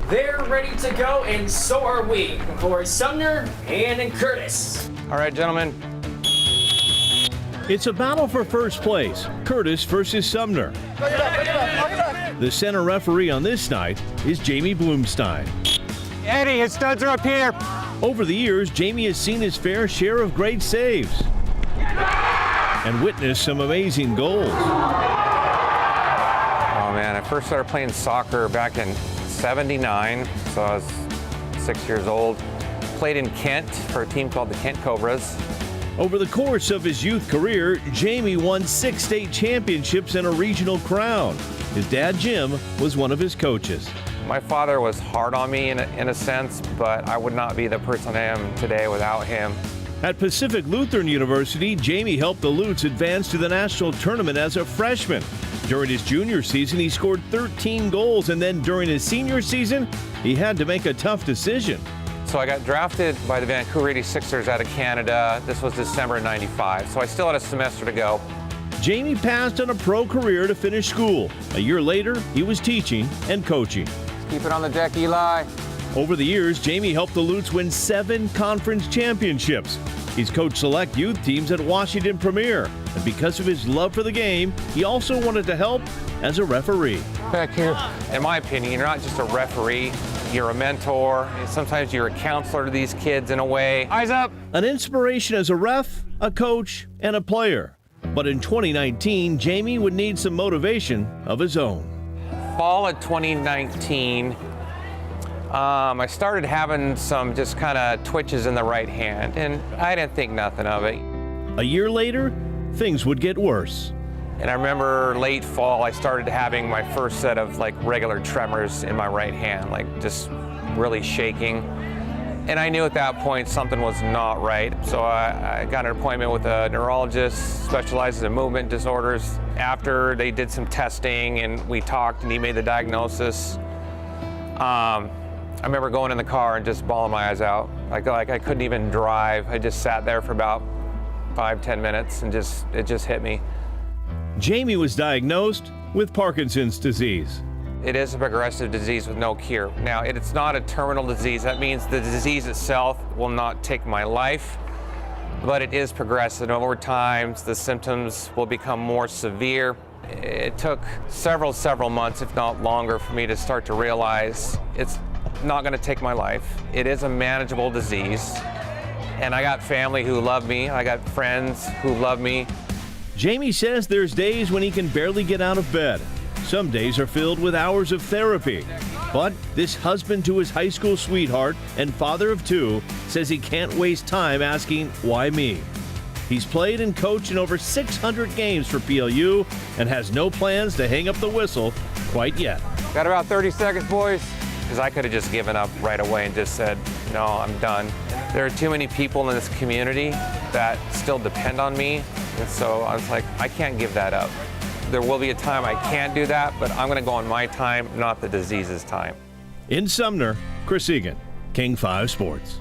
They're ready to go, and so are we, for Sumner and Curtis. All right, gentlemen. It's a battle for first place, Curtis versus Sumner. The center referee on this night is Jamie Bloomstine. Eddie, his studs are up here. Over the years, Jamie has seen his fair share of great saves and witnessed some amazing goals. Oh man, I first started playing soccer back in '79, so I was 6 years old. Played in Kent for a team called the Kent Cobras. Over the course of his youth career, Jamie won 6 state championships and a regional crown. His dad, Jim, was one of his coaches. My father was hard on me in a sense, but I would not be the person I am today without him. At Pacific Lutheran University, Jamie helped the Lutes advance to the national tournament as a freshman. During his junior season, he scored 13 goals, and then during his senior season, he had to make a tough decision. So I got drafted by the Vancouver 86ers out of Canada. This was December '95, so I still had a semester to go. Jamie passed on a pro career to finish school. A year later, he was teaching and coaching. Keep it on the deck, Eli. Over the years, Jamie helped the Lutes win 7 conference championships. He's coached select youth teams at Washington Premier, and because of his love for the game, he also wanted to help as a referee. Back here. In my opinion, you're not just a referee, you're a mentor. Sometimes you're a counselor to these kids in a way. Eyes up! An inspiration as a ref, a coach, and a player. But in 2019, Jamie would need some motivation of his own. Fall of 2019, I started having some just kind of twitches in the right hand, and I didn't think nothing of it. A year later, things would get worse. And I remember late fall, I started having my first set of like regular tremors in my right hand, like just really shaking. And I knew at that point something was not right. So I got an appointment with a neurologist, specializes in movement disorders. After they did some testing and we talked and he made the diagnosis, I remember going in the car and just bawling my eyes out. Like I couldn't even drive. I just sat there for about 5-10 minutes and it just hit me. Jamie was diagnosed with Parkinson's disease. It is a progressive disease with no cure. Now, it's not a terminal disease. That means the disease itself will not take my life, but it is progressive. Over time, the symptoms will become more severe. It took several months, if not longer, for me to start to realize it's not going to take my life. It is a manageable disease, and I got family who love me. I got friends who love me. Jamie says there's days when he can barely get out of bed. Some days are filled with hours of therapy. But this husband to his high school sweetheart and father of 2 says he can't waste time asking, why me? He's played and coached in over 600 games for PLU and has no plans to hang up the whistle quite yet. Got about 30 seconds, boys. Because I could have just given up right away and just said, no, I'm done. There are too many people in this community that still depend on me. And so I was like, I can't give that up. There will be a time I can't do that, but I'm going to go on my time, not the disease's time. In Sumner, Chris Egan, King 5 Sports.